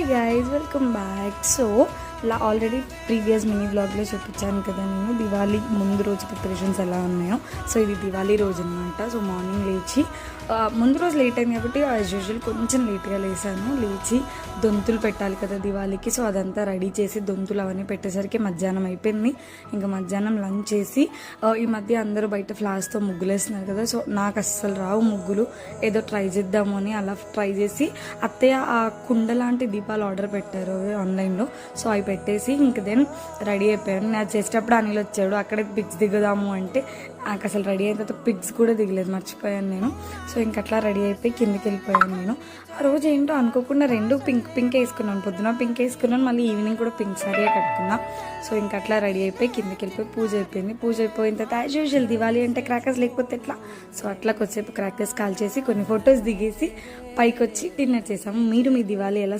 Hi guys, welcome back. So already previous mini వ్లాగ్లో చూపించాను కదా నేను దివాళీ ముందు రోజు ప్రిపరేషన్స్ ఎలా ఉన్నాయో. సో ఇది దివాళీ రోజు అనమాట. సో మార్నింగ్ లేచి ముందు రోజు లేట్ అయింది కాబట్టి యాజ్ యూజువల్ కొంచెం లేట్గా లేచి దొంతులు పెట్టాలి కదా దివాళీకి. సో అదంతా రెడీ చేసి దొంతులు అవన్నీ పెట్టేసరికి మధ్యాహ్నం అయిపోయింది. ఇంకా మధ్యాహ్నం లంచ్ చేసి ఈ మధ్య అందరూ బయట ఫ్లాస్తో ముగ్గులు వేస్తున్నారు కదా. సో నాకు అస్సలు రావు ముగ్గులు, ఏదో ట్రై చేద్దాము అని అలా ట్రై చేసి అత్తయ్య ఆ కుండ లాంటి దీపాలు ఆర్డర్ పెట్టారు ఆన్లైన్లో. సో అవి పెట్టేసి ఇంక దెన్ రెడీ అయిపోయాను. నేను చేసేటప్పుడు అనిల్ వచ్చాడు, అక్కడే పిక్స్ దిగుదాము అంటే నాకు అసలు రెడీ అయిన తర్వాత పిక్స్ కూడా దిగలేదు, మర్చిపోయాను నేను. సో ఇంకట్లా రెడీ అయిపోయి కిందికి వెళ్ళిపోయాను నేను. ఆ రోజు ఏంటో అనుకోకుండా రెండు పింక్ వేసుకున్నాను, పొద్దున పింక్ వేసుకున్నాను, మళ్ళీ ఈవినింగ్ కూడా పింక్ సారీ కట్టుకున్నా. సో ఇంకట్లా రెడీ అయిపోయి కిందికి వెళ్ళిపోయి పూజ అయిపోయింది. పూజ అయిపోయిన తర్వాత యాజ్ యూజువల్ దివాళీ అంటే క్రాకర్స్ లేకపోతే ఎట్లా. సో అట్లా కొద్దిసేపు క్రాకర్స్ కాల్ చేసి కొన్ని ఫొటోస్ దిగేసి పైకి వచ్చి డిన్నర్ చేసాము. మీరు మీ దివాళీ ఎలా